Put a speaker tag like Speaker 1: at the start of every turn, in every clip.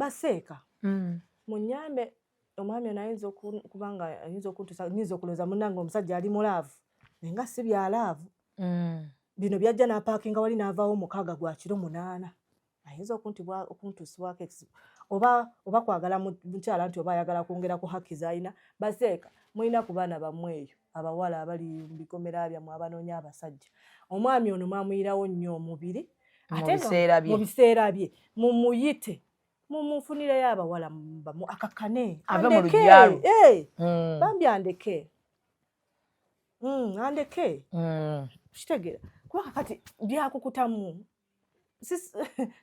Speaker 1: baseeka munyambe omwami anayinza kubanga ayinza okuntusa nizo okuloza munange omusajja ali mulaavu nenga si byalaavu bino byajja n'apaakinga wali n'avaawo mukaaga gwa kiro 8 ayinza okuntusibwako oba kwagala mukyala nti oba ayagala kwongera ku haki z'alina baseeka mulina ku baana bammwe eyo abawala abali mu bikomera byammwe abanoonya abasajja omwami ono mwamuyirawo nnyo omubiri mu biseera bye mumuyite mumufunireyo abawala akakane
Speaker 2: ave mu lugyalo
Speaker 1: bambi andeke kitegeera kuba kakati byakukutamu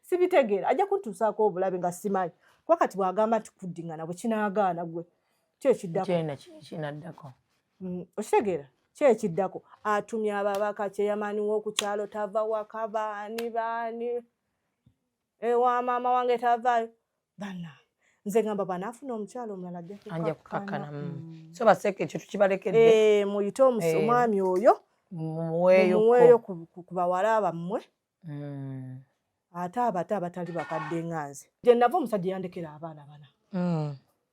Speaker 1: sibitegeera ajja kuntuusaako obulabe nga simanyi kuba kati bwagamba nti kuddingana bwe kinaagaana gwe
Speaker 2: kinaddako
Speaker 1: okitegeera kyekiddako atumye ababaka kyeyamani w'okukyalo tava waka baani ewa maama wange tavaayo bana nze ngamba banaafuna omukyalo omulala
Speaker 2: anja kukakkana so baseeka ekyo tukibalekedde
Speaker 1: muyite omwami oyo mumuweeyo ku bawala bammwe ate abato abatali bakadde nga nze gye nava omusajja yandekera abaana bana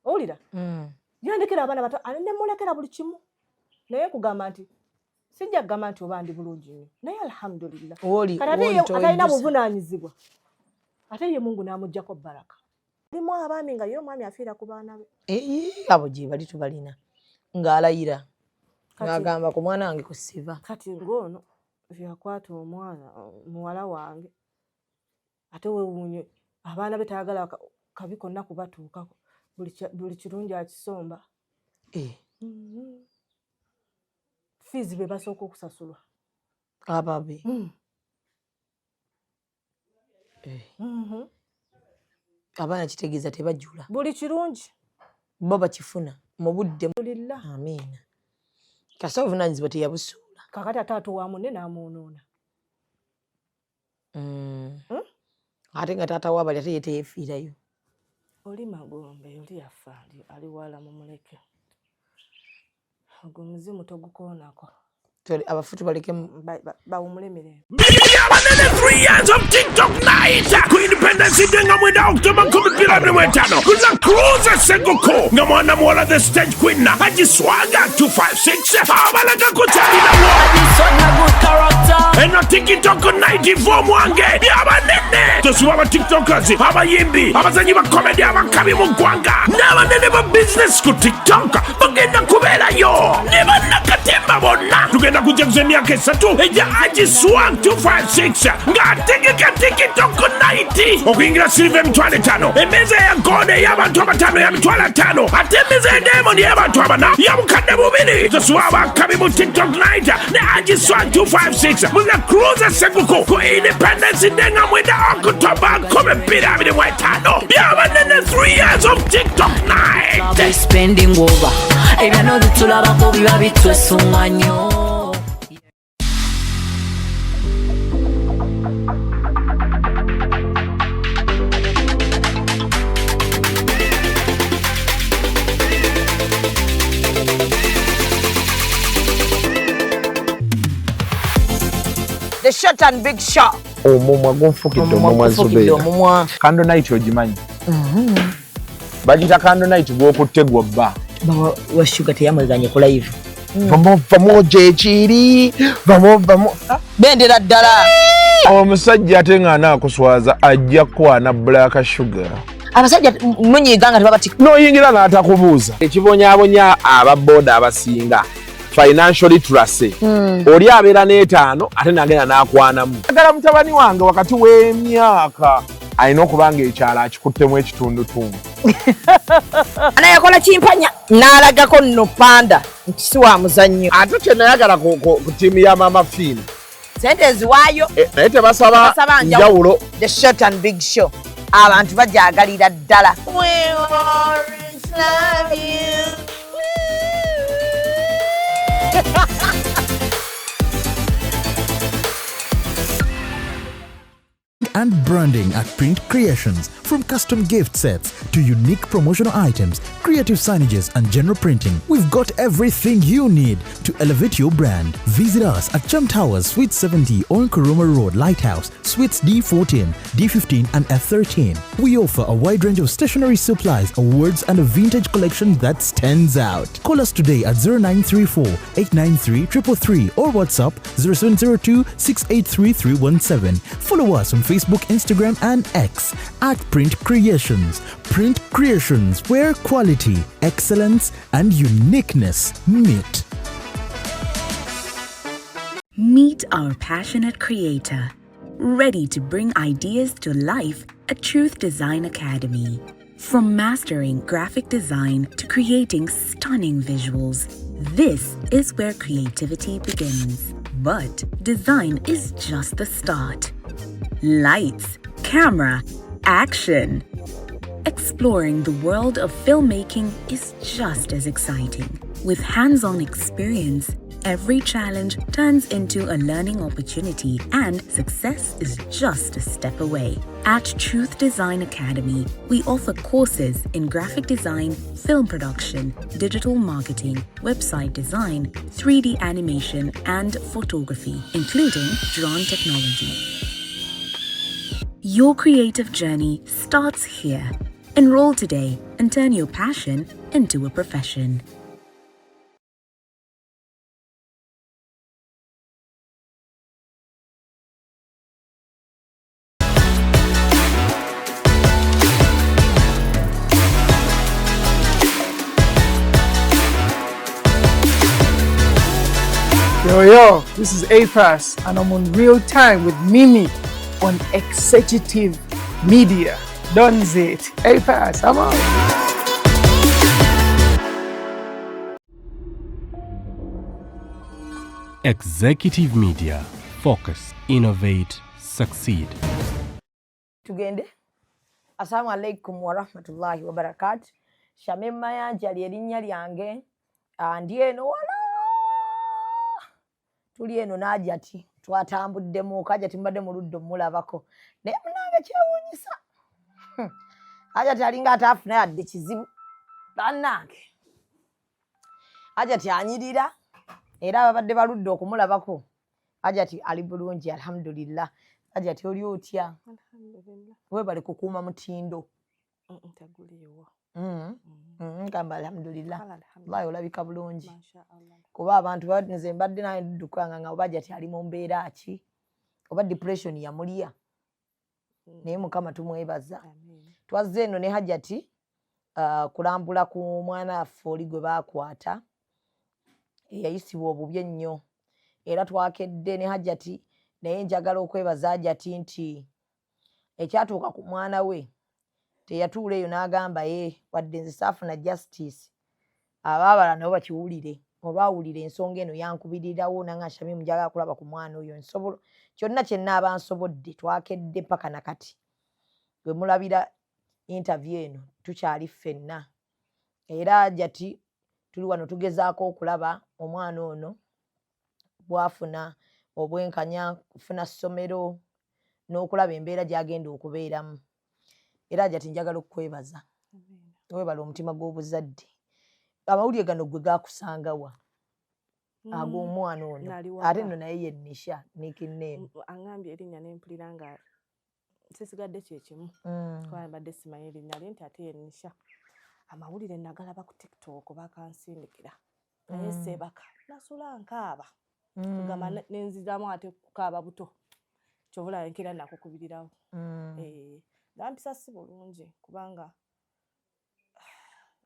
Speaker 1: owulira yandekera abaana bato ne mulekera buli kimu naye kugamba nti sijja kugamba nti oba ndi bulungi nnyo naye alhamdulillah atalina buvunaanyizibwa ate ye Mungu n'amuggyako baraka limu abaami nga ye omwami afiira ku baana be
Speaker 2: abo gye bali tubalina ng'alayira ng'agamba ku mwana wange kusiba
Speaker 1: kati ng'ono yakwata omwana muwala wange ate wewuunye abaana be tayagala kabi konna kubatuukako buli kirungi akisomba fiizi be basooka okusasulwa
Speaker 2: ababe abaana kitegeeza tebajjula
Speaker 1: buli kirungi
Speaker 2: bo bakifuna mu budde
Speaker 1: amiina
Speaker 2: kasa obuvunaanyizibwa teyabusuula
Speaker 1: kakati ate atowa munne n'amwonoona
Speaker 2: ate nga taata waabali ate ye teyeefiirayo
Speaker 1: oli magombe oli yafa ali wala mumuleke ogwo muzimu togukoonako
Speaker 2: abafutu baleke
Speaker 1: bawumule mirembe.
Speaker 3: Abanene 3 years of TikTok night ku Independence Day nga mwenda October 15 kuna cruise Senguko nga mwana mwala the stage queen Agiswaga 256 abalaga kutalina wo Agiswaga good character eno TikTok night for mwange yabanene tosuwa aba TikTokers abayimbi abazanyi ba comedy abakabi mu gwanga n'abanene ba business ku TikTok bagenda kubeerayo ne bannakatemba bonna tugenda kujja kuzemya kesatu eja Agiswaga 256 ngategeka TikTok night okuyingira silver emitwalo 5 emeza ya gode y'abantu abatano ya mitwalo 5 ate emeza ya diamond y'abantu abana yabukadde bubiri tosuwa abakabi mu TikTok night ne Agiswaga 256 muna cruise Senguko ku Independence Day nga mwenda October 2025 byabanene 3 years of TikTok night
Speaker 4: spending over ebyano bitulabako biba bitwesunga nnyo.
Speaker 2: The short and big shot.
Speaker 5: Omumwa gonfukidde omumwa zubeera. Kando night ogimanyi. Bagita kando night gwokutte gwobba.
Speaker 2: Bawa wa sugar teyamweganye ku live.
Speaker 5: Vamo jechiri. Vamo.
Speaker 2: Bendera ddala.
Speaker 5: Omusajja ate nga anaakuswaza ajja kwana black sugar.
Speaker 2: Abasajja munyiganga tebabati.
Speaker 5: N'oyingira n'atakubuuza. Ekibonyaabonya ababooda abasinga. Financial literacy. Oli abeera n'etaano ate nagenda n'akwanamu. Agala mutabani wange wakati w'emyaka alina okubanga ekyalo akikuttemu ekitundutundu.
Speaker 2: Anayakola kimpanya n'alagako nno panda nti si wa muzannyo.
Speaker 5: Ate kye nayagala ku ttiimu ya Mama Fine.
Speaker 2: Sente eziwaayo.
Speaker 5: Naye tebasaba njawulo.
Speaker 2: The short and big show. Abantu bajaagalira ddala. We always love you.
Speaker 6: And branding at Print Creations, From custom gift sets to unique promotional items, creative signages and general printing, we've got everything you need to elevate your brand. Visit us at Chum Towers, Suite 70 on Kuruma Road, Lighthouse, Suites D14, D15 and F13. We offer a wide range of stationery supplies, awards and a vintage collection that stands out. Call us today at 0934 893 333 or WhatsApp 0702 683 317. Follow us on Facebook, Instagram and X at Print Creations. Print Creations, where quality, excellence and uniqueness meet.
Speaker 7: Meet our passionate creator, ready to bring ideas to life at Truth Design Academy. From mastering graphic design to creating stunning visuals, this is where creativity begins. But design is just the start. Lights, camera, action. Exploring the world of filmmaking is just as exciting. With hands-on experience, every challenge turns into a learning opportunity and success is just a step away. At Truth Design Academy, we offer courses in graphic design, film production, digital marketing, website design, 3D animation, and photography, including drone technology. Your creative journey starts here. Enroll today and turn your passion into a profession.
Speaker 8: Yo, this is A-Pass and I'm on Real Time with Mimi on Executive Media. Done it. A-Pass, I'm out.
Speaker 9: Executive Media. Focus, innovate, succeed.
Speaker 2: Tugende. Assalamu alaikum wa rahmatullahi wa barakatuh. Shamemma yanje erinnya lyange. Ndi eno wala. Tuli eno Najati. Twatambuddemu Kajati mbadde mu luddo mulabako. Naye munange kyewuunyisa. Ajati alinga atafuna yadde kizibu. Bannange. Ajati anyirira. Era abadde baludde okumulabako. Ajati ali bulungi alhamdulillah. Ajati oli otya?
Speaker 1: Alhamdulillah.
Speaker 2: Webale kukuuma mutindo.
Speaker 1: Ntaguliwo.
Speaker 2: Kamba alhamdulillah. Wallahi olabika bulungi.
Speaker 1: Mashaallah.
Speaker 2: Kuba abantu nze mbadde naye dukanga nga Ajati ali mu mbeera ki? Oba depression yamuliya. Naye Mukama tumwebaza. Twazze eno ne Hajati kulambula ku mwana affe oli gwe baakwata. Yayisibwa obubi ennyo. Era twakedde ne Hajati naye njagala okwebaza Hajati nti ekyatuuka ku mwana we teyatuula eyo n'agamba wadde nze saafuna justice abaabala nabo bakiwulire olwawulira ensonga eno yankubirirawo nange Shamim njagala kulaba ku mwana oyo nsobola kyonna kye nnaaba nsobodde twakedde paka nakati bwe mulabira interview eno tukyali ffenna era Hajati tuli wano tugezaako okulaba omwana ono bwafuna obwenkanya kufuna ssomero n'okulaba embeera gy'agenda okubeeramu. Era Hajati njagala okukwebaza. Webala omutima gw'obuzadde. Amawulire gano gwe gaakusangawa. Ag'omwana ono. Ate nno naye ye Nisha Nikinneemu.
Speaker 1: Angambye erinnya ne mpulira nga sisigadde kyekimu. Kuba mbadde simanyi erinnya lye nti ate ye Nisha. Amawulire nagalaba ku TikTok bakansindikira. Naye Seebaka nasula nkaaba. Kugamba nenziramu ate kukaaba buto. Kyovula nkira nakukubirirawo. Nampisa si bulungi kubanga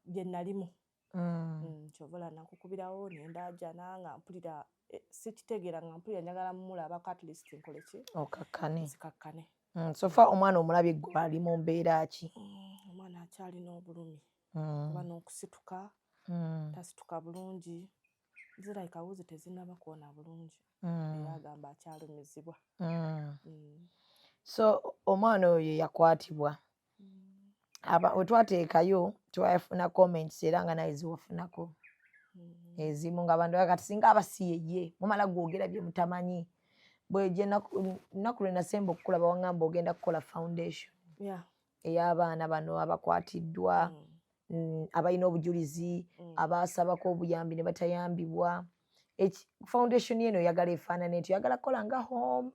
Speaker 1: bye nalimu. Kyovula nakukubirawo nendaja nanga mpulira sikitegeera nga mpulira njagala mulabako at least nkole ki?
Speaker 2: Okakkane.
Speaker 1: Zikakkane.
Speaker 2: So far omwana omulabye gwe ali mu mbeera ki?
Speaker 1: Omwana akyalina obulumi. Oba n'okusituka. Tasituka bulungi. Zirayika wuzi tezinaba kuwona bulungi. Era agamba akyalumizibwa.
Speaker 2: So omwana oyo yakwatibwa. We twateekayo twafuna comments era nga naye ziwafunako. Ezimu ng'abantu bakati singa abasiye ye mumala gwogera bye mutamanyi. Bwe je nnaku lwe nasemba okukulaba wangamba ogenda kukola foundation.
Speaker 1: Yeah.
Speaker 2: ey'abaana bano abakwatiddwa abalina obujulizi abasabako obuyambi ne batayambibwa. Foundation eno oyagala efaanana eti oyagala kukola nga home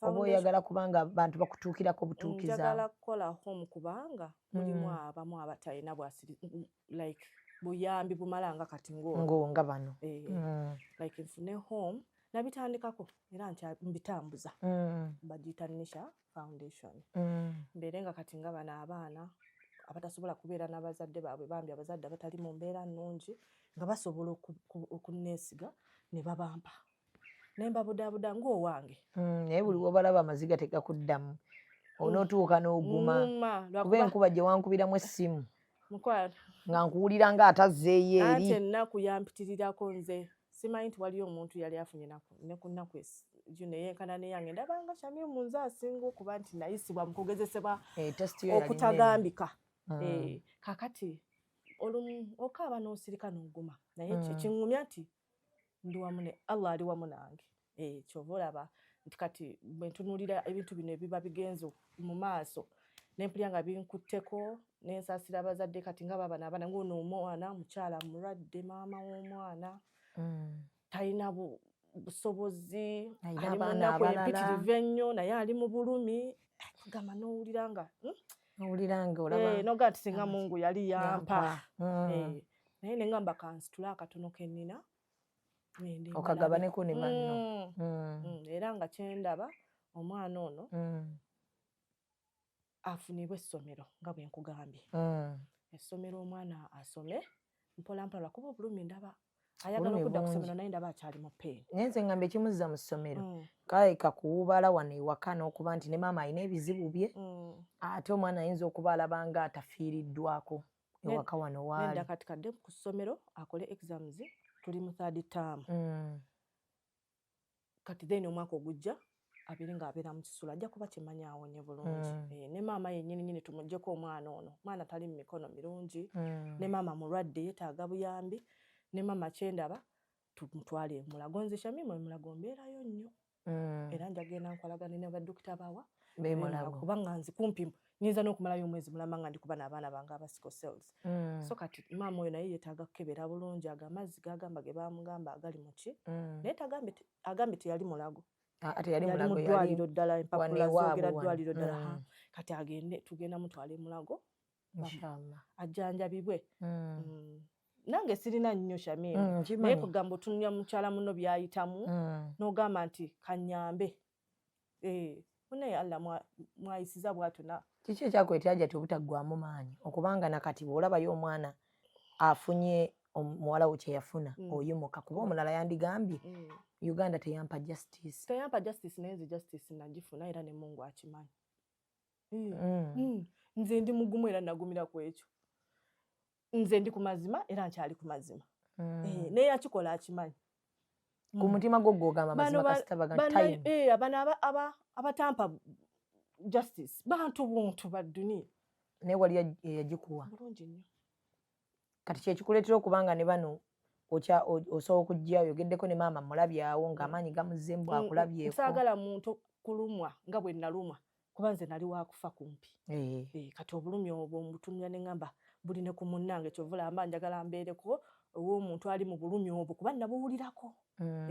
Speaker 2: oba oyagala kubanga abantu bakutuukirako butuukiza?
Speaker 1: Njagala kukola home kubanga mulimu abamu abatalina like buyambi bumala nga kati
Speaker 2: nga bano
Speaker 1: like nfune home nabitandikako era mbitambuza bagiyita Nisha Foundation mbeere nga kati nga bano abaana abatasobola kubeera n'abazadde baabwe bambi abazadde abatali mu mbeera nnungi nga basobola okuneesiga ne babampa ne mbabudaabuda ng'owange.
Speaker 2: Naye buli wobalaba amaziga tegakuddamu onootuuka n'oguma kuba enkuba gye wankubiramu essimu nga nkuwulira nga atazzeeyo eri.
Speaker 1: Ate ennaku yampitirirako nze simanyi nti waliyo omuntu yali afunye ne ku nnaku neyenkana neyange ndabanga Shamim nze asinga okuba nti nayisibwa mu kugezesebwa okutagambika. Kakati olumu okaaba n'osirika n'oguma naye kyekiŋŋumya nti ndi wamu ne Allah ali wamu nange. Kyova olaba nti kati bwe ntunuulira ebintu bino ebiba bigenze mu maaso ne mpulira nga binkutteko n'ensaasira abazadde kati nga baba n'abaana ng'ono omwana mukyala mulwadde maama w'omwana talina busobozi ali mu nnaku empitirivu ennyo naye ali mu bulumi gamba n'owulira nga
Speaker 2: olaba
Speaker 1: noga nti singa Mungu yali yampa naye ne ngamba kansitula akatono ke nnina
Speaker 2: okagabaneko ne banno
Speaker 1: era nga kyendaba omwana ono afunibwa essomero nga bwe nkugambye. Essomero omwana asome mpolampola kuba obulumi ndaba ayagala okudda ku ssomero naye ndaba akyali mu peeni.
Speaker 2: Naye nze ngamba ekimuzza mu ssomero kaleka kuwubala wano ewaka n'okuba nti ne maama alina ebizibu bye ate omwana ayinza okuba alaba nga atafiiriddwako ewaka wano waali.
Speaker 1: Nedda kati kadde ku ssomero akole exams tuli mu third term kati then omwaka ogujja abeere ng'abeera mu Kisula ajja kuba kimanyi awonye bulungi. Ne maama yennyini tumuggyeko omwana ono omwana tali mu mikono mirungi ne maama mulwadde yeetaaga buyambi ne maama kyendaba tumutwale e Mulago. Nze Shamim e Mulago mbeerayo nnyo era njagenda nkolagane ne baddokita bawa kubanga nzi kumpi nyinza n'okumalayo omwezi mulamba nga ndikuba n'abaana bange aba sickle cells. So kati maama oyo naye yeetaaga kukebera bulungi amazzi gagamba ge bamugamba agali mu ki naye agambe teyali Mulago
Speaker 2: ate yali Mulago
Speaker 1: mu ddwaliro ddala empapula zoogera ddwaliro ddala kati tugenda mutwala e Mulago ajjanjabibwe. Nange sirina nnyo Shamim naye kugamba otunulya mukyala muno byayitamu n'ogamba nti kanyambe naye Allah mwayisiza bwatuna.
Speaker 2: Kiki ekyakwetyaja ti obutaggwamu maanyi okubanga nakati bw'olabayo omwana afunye omuwala wo kye yafuna oyimuka kuba omulala yandigambye Uganda teyampa justice
Speaker 1: naye nze justice nagifuna era ne Mungu akimanyi. Nze ndi mugumu era nagumira ku ekyo. Nze ndi ku mazima era nkyali ku mazima naye akikola akimanyi
Speaker 2: ku mutima gwo gwogamba mazima kasita bagantime.
Speaker 1: Abano abatampa justice bantu buntu ba dunia
Speaker 2: naye wali yagikuwa
Speaker 1: bulungi nnyo.
Speaker 2: Kati kyekikuleetera okubanga ne bano osobola okujja oyogeddeko ne maama mulabyawo ng'amaanyi gamuzzeemu bwakulabyeko.
Speaker 1: Saagala muntu kulumwa nga bwe nalumwa kuba nze nali wakufa kumpi. Kati obulumi obwo mbutunula ne ngamba buli ne ku munnange kyova olaba njagala mbeereko ow'omuntu ali mu bulumi obwo kuba nabuwulirako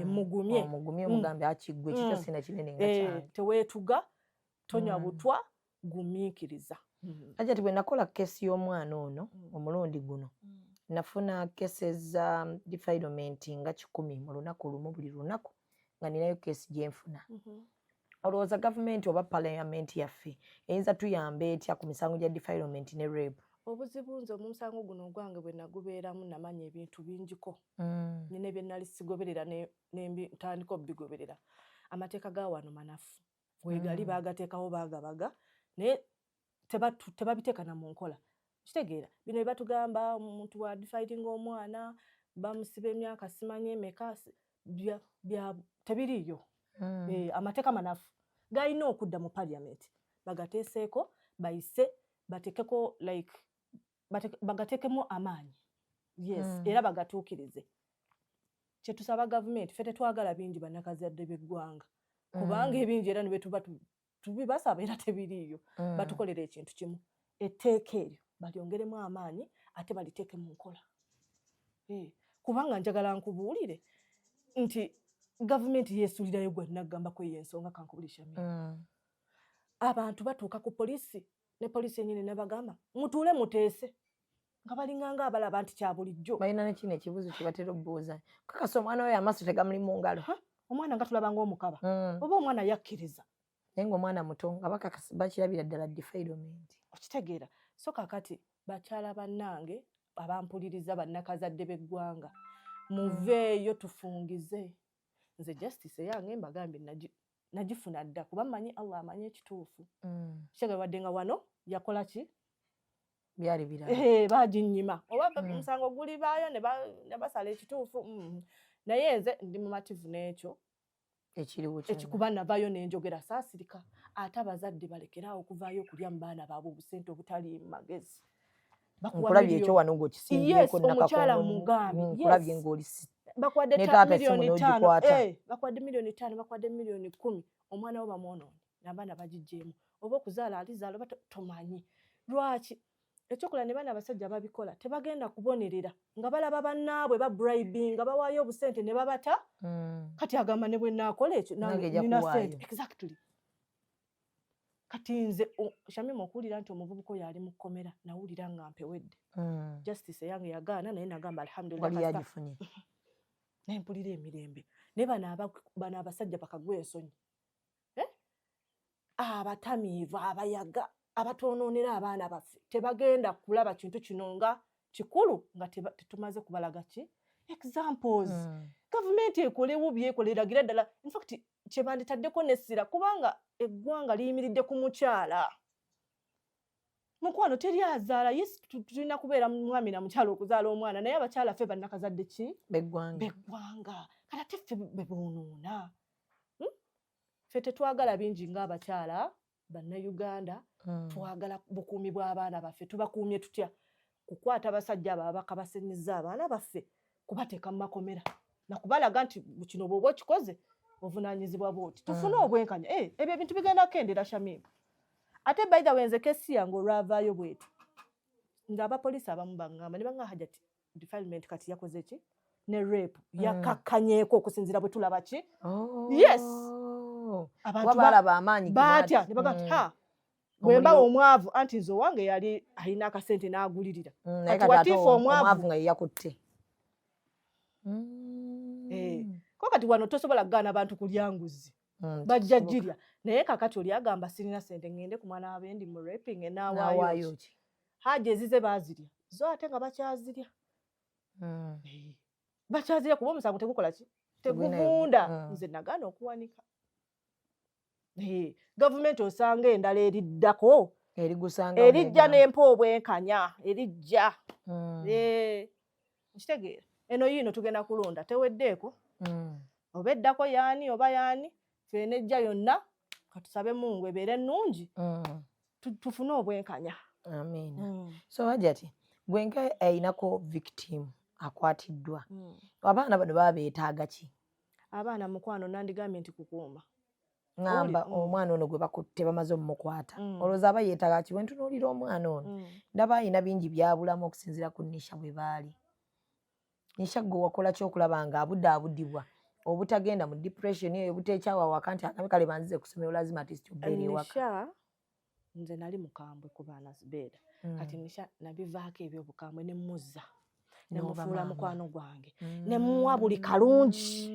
Speaker 1: emugumye
Speaker 2: omugambe akiggwe kikyo sina kinene nga kyange
Speaker 1: teweetuga tonywa butwa gumiikiriza.
Speaker 2: Ajja ti bwe nakola kesi y'omwana ono omulundi guno nafuna kesi za defilement nga 10 mu lunaku lumu buli lunaku nga ninayo kesi gyenfuna. Olowooza gavumenti oba palamenti yaffe eyinza tuyamba etya ku misango gya defilement ne rape?
Speaker 1: Obuzibu nze omusango guno ogwange bwe nagubeeramu namanya ebintu bingiko nina bye nali sigoberera ntandika obigoberera. Amateeka ga wano manafu wegali baagateekawo baagabaga naye tebabiteeka na mu nkola. Kitegeera bino bye batugamba omuntu wa defighting omwana bamusiba emyaka simanyi emeka tebiriiyo. Amateeka manafu galina okudda mu parliament bagateeseeko bayise batekeko like bagatekemu amaanyi era bagatuukirize. Kyetusaba gavumenti ffe tetwagala bingi bannakazadde b'eggwanga kubanga ebingi era ne bwe tuba tubibasaba era tebiriiyo batukolera ekintu kimu etteeka eryo balyongeremu amaanyi ate baliteeke mu nkola. Kubanga njagala nkubuulire nti gavumenti yeesuulirayo gwe naggambako y'ensonga kankubulisha abantu batuuka ku poliisi ne poliisi yennyini ne bagamba mutuule muteese nga balinganga abalaba nti kya bulijjo.
Speaker 2: Balina ne kino ekibuuzo kye batera okubuuza kakasa omwana oyo amaaso tegamuli mu ngalo,
Speaker 1: omwana nga tulaba ng'omukaba oba omwana yakkiriza
Speaker 2: naye ng'omwana muto nga bakirabira ddala development.
Speaker 1: Okitegeera so kakati bakyala bannange abampuliriza bannakazadde b'eggwanga muveeyo tufungize. Nze justice eyange mbagambye nagifuna dda kuba mmanyi Allah amanyi ekituufu. Kitegeera wadde nga wano yakola ki
Speaker 2: byali birala
Speaker 1: baginnyima oba omusango guli baayo ne basala ekituufu naye nze ndi mumativu n'ekyo
Speaker 2: ekiriwo
Speaker 1: ekikuba navaayo n'enjogera saasirika ate abazadde balekeraawo okuvaayo okulya mu baana baabwe obusente obutali magezi.
Speaker 2: Nkulabye ekyo wano ng'okisimbyeko
Speaker 1: omukyala mugambi
Speaker 2: nkulabye ng'olisi
Speaker 1: bakwadde miliyoni 5 bakwadde miliyoni 5 bakwadde miliyoni 10 omwana wo bamwonoonye n'abaana bagijjeemu oba okuzaala alizaala oba tomanyi lwaki. Ekyokola ne baana abasajja babikola tebagenda kubonerera nga balaba bannaabwe babribing nga bawaayo obusente ne babata kati agamba ne bwe naakola ekyo nina sente. Exactly. Kati nze Shamima okuwulira nti omuvubuka oyo ali mu kkomera nawulira nga mpewedde. Justice eyange yagaana naye nagamba alhamdulillah naye mpulira emirembe naye bano abasajja bakagwa ensonyi abatamiivu abayaga abatonoonera abaana baffe tebagenda kulaba kintu kino nga kikulu nga tetumaze kubalaga ki examples. Gavumenti ekolewo byekoleragira ddala in fact kyebanditaddeko n'essira kubanga eggwanga liyimiridde ku mukyala. Mukwano teri azaala yes tulina kubeera mwami na mukyala okuzaala omwana naye abakyala ffe bannakazadde ki beggwanga kati ate ffe bebonoona. Ffe tetwagala bingi ng'abakyala bannayuganda twagala bukuumi bw'abaana baffe tubakuumye tutya kukwata abasajja abo abakabasenyeza abaana baffe kubateeka mu makomera nakubalaga nti kino bw'oba okikoze ovunaanyizibwa bw'oti tufune obwenkanya ebyo ebintu bigenda kukendera Shamima. Ate by the way nze kesi yange olwavaayo bwetu ng'abapoliisi abamu baŋŋamba ne baŋŋamba Hajati defilement kati yakoze ki ne rape yakakkanyeeko okusinziira bwe tulaba ki yes abantu
Speaker 2: balaba amaanyi
Speaker 1: batya ne bagamba bwemba omwavu anti nze owange yali alina akasente n'agulirira
Speaker 2: kati watiifu omwavu nga yeyakutte.
Speaker 1: Ko kati wano tosobola kugaana abantu kulya nguzi bajja jirya naye kakati oli agamba sirina sente ngende ku mwana wabendi mu raping enawaayo ki haja ezize baazirya zo ate nga bakyazirya bakyazirya kuba omusango tegukola ki teguvunda. Nze nagaana okuwanika gavumenti osanga endala eriddako erijja n'empa obwenkanya erijja nkitegeera eno yiino tugenda kulonda teweddeeko oba eddako yaani oba yaani ffe ejja yonna katusabe Mungu ebeere ennungi tufune obwenkanya.
Speaker 2: Amiina. So Hajati gwenka ayinako victim akwatiddwa abaana bano baba beetaaga ki?
Speaker 1: Abaana mukwano nandigambye nti kukuuma
Speaker 2: ngamba omwana ono gwe bakutte bamaze omukwata olowooza aba yeetaaga ki? Bwe ntunuulira omwana ono ndaba ayina bingi byabulamu okusinziira ku Nisha bwe baali. Nisha gwe wakola ki okulaba nga abuddabudibwa obutagenda mu depression eyo obuteekyawa waka nti akambe kale banzize ku ssomero lazima ati obeere ewaka?
Speaker 1: Nisha nze nali mukambwe ku baana Zubeeda kati Nisha nabivaako ebyobukambwe ne muzza ne mufuula mukwano gwange ne muwa buli kalungi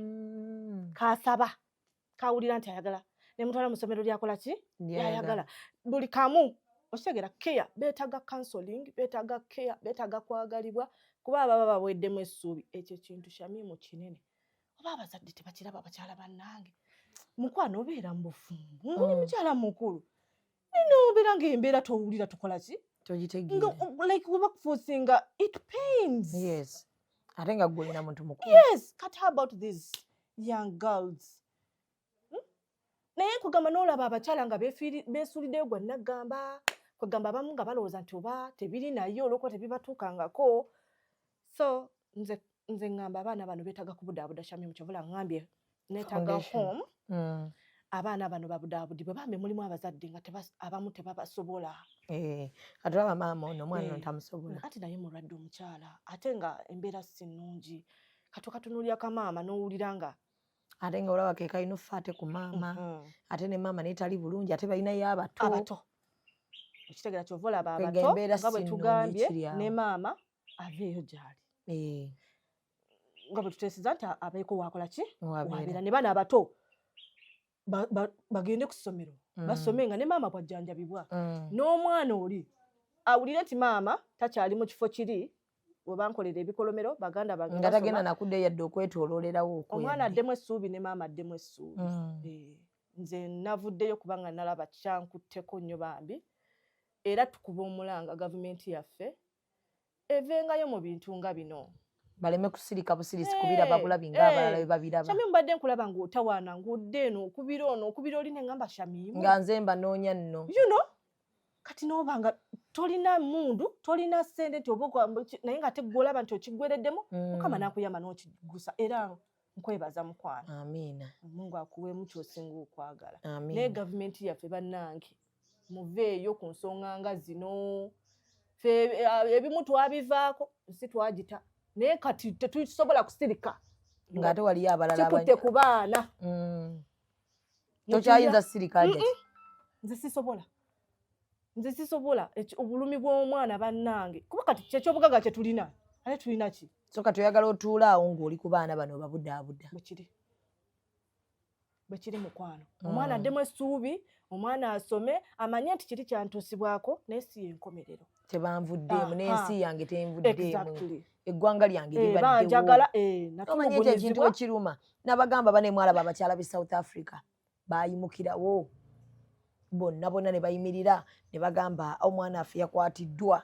Speaker 1: kasaba kawulira nti ayagala ne mutwala mu ssomero lyakola ki yayagala buli kamu okitegera care beetaaga counseling beetaaga care beetaaga kwagalibwa kuba ababa baweddemu essuubi ekyo kintu Shamimu kinene oba abazadde tebakiraba bakyala bannange mukwano obeera mu bufumbo oli mukyala mukulu ninobeera ng'embeera towulira tukola ki
Speaker 2: togitegeera
Speaker 1: like we bakufuusinga it pains.
Speaker 2: Yes ate nga gwe olina muntu mukulu.
Speaker 1: Yes kati how about these young girls naye kugamba n'olaba abakyala nga beesuuliddeyo gwe nagamba kwegamba abamu nga balowooza nti oba tebiri naye olwokuba tebibatuukangako. So nze ngamba abaana bano beetaaga kubudaabuda Shamimu kyovula ngambye neetaaga home abaana bano babudaabudi bwe bambe mulimu abazadde nga abamu tebabasobola
Speaker 2: atulaba maama ono omwana tamusobola
Speaker 1: kati naye mulwadde omukyala ate nga embeera si nnungi kati okatunuulira kamaama n'owulira nga
Speaker 2: ate nga olaba ke kalina offa ate ku maama ate ne maama naye tali bulungi ate balinayo abato
Speaker 1: okitegeera kyova olaba abato nga bwe tugambye ne maama aveeyo gy'ali nga bwe tuteeseza nti abeeko wakola ki wabeera ne baana abato bagende ku ssomero basome nga ne maama bwajjanjabibwa n'omwana oli awulire nti maama takyali mu kifo kiri we bankolera ebikolomero baganda bange
Speaker 2: nga tagenda nakudde yadde okwetooloolerawo
Speaker 1: omwana addemu essuubi ne maama addemu essuubi nze navuddeyo kubanga nalaba kyankutteko nnyo bambi era tukuba omulanga gavumenti yaffe evengayo mu bintu nga bino
Speaker 2: baleme kusirika busirisi kubiraba bulabi ng'abalala babiraba
Speaker 1: Shami mbadde nkulaba ng'otawaana ng'odde eno okubira oli ne ngamba Shamimu
Speaker 2: nga nze mbanoonya nno
Speaker 1: kati n'obanga tolina mundu tolina ssente nti oba naye nga teggolaba nti okiggwereddemu mukama n'akuyamba n'okigusa era nkwebaza mukwano
Speaker 2: amiina
Speaker 1: Mungu akuweemu ky'osinga okwagala naye gavumenti yaffe bannange muveeyo ku nsonga nga zino ebimu twabivaako nsi twagita naye kati tetusobola kusirika
Speaker 2: ng'ate waliyo abalala
Speaker 1: kikutte ku baana
Speaker 2: tokyayinza sirika ajati
Speaker 1: nze sisobola obulumi bw'omwana bannange kuba kati kyekyobugaga kye tulina ate tulina ki
Speaker 2: so kati oyagala otuula awo ng'oli ku baana bano babudaabuda
Speaker 1: bwe kiri mukwano omwana addemu essuubi omwana asome amanye nti kiri kyantuusibwako naye si yenkomerero
Speaker 2: tebanvuddeemu n'ensi yange tenvuddeemu eggwanga lyange libaddewo omanye nti ekintu ekiruma n'abagamba banemwalaba abakyala b'e South Africa baayimukirawo bonna ne bayimirira ne bagamba omwana affe yakwatiddwa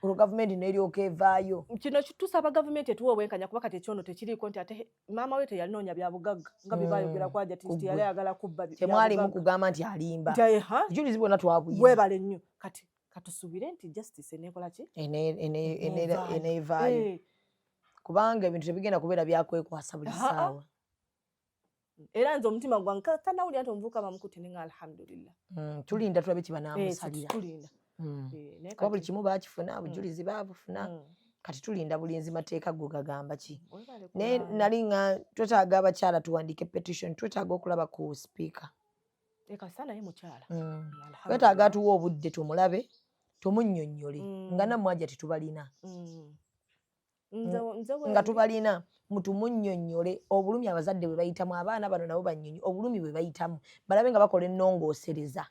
Speaker 2: olwo gavumenti n'eryoka evaayo
Speaker 1: kino tusaba gavumenti etuwa obwenkanya kuba kati ekyono tekiriiko nti ate maama we teyalinoonya bya bugagga nga bye baayogera kwaja nti yali ayagala kubba
Speaker 2: temwalimu kugamba nti alimba ejulizi bwonna twabuyina
Speaker 1: webale nnyo kati katusuubire nti justice eneekola ki
Speaker 2: eneevaayo kubanga ebintu tebigenda kubeera byakwekwasa buli ssaawa
Speaker 1: era nze omutima gwange tanawulira nti omuvubuka bamukute nenga alhamdulillah
Speaker 2: tulinda tulabe kibanamusalira
Speaker 1: tulinda
Speaker 2: kuba buli kimu baakifuna bujulizi baabufuna kati tulinda bulinzi mateeka go gagamba ki naye nali nga twetaaga abakyala tuwandiike petition twetaaga okulaba ku speaker twetaaga atuwa obudde tumulabe tumunnyonnyole nga nammwe ajja tetubalina nga tubalina mutumunnyonnyole obulumi abazadde bwe bayitamu abaana bano nabo bannyonnyi obulumi bwe bayitamu balabe nga bakola ennongoosereza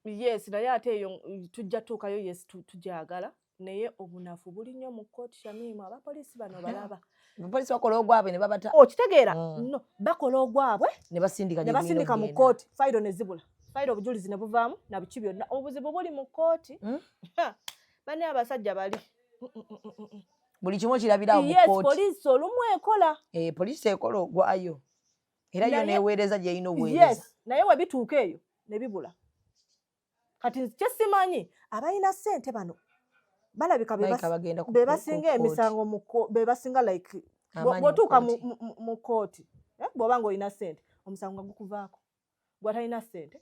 Speaker 1: naye ate eyo tujja tuukayo tujagala naye obunafu buli nnyo mu kkooti Shamimu abapoliisi bano balaba
Speaker 2: abapoliisi bakola ogwabwe ne babata
Speaker 1: okitegeera no bakola ogwabwe
Speaker 2: ne
Speaker 1: basindika mu kkooti fayiro ne zibula fayiro obujulizi ne buvaamu na biki byonna obuzibu buli mu kkooti bane abasajja bali
Speaker 2: buli kimu kirabirawo mu kkooti
Speaker 1: poliisi olumu ekola
Speaker 2: poliisi ekola ogwayo era yo neeweereza gyeyina obuweereza
Speaker 1: naye we bituuka eyo ne bibula kati kyesimanyi abalina ssente bano balabika be basinga emisango be basinga like bw'otuuka mu kkooti bw'oba ng'olina ssente omusango nga gukuvaako gwatalina ssente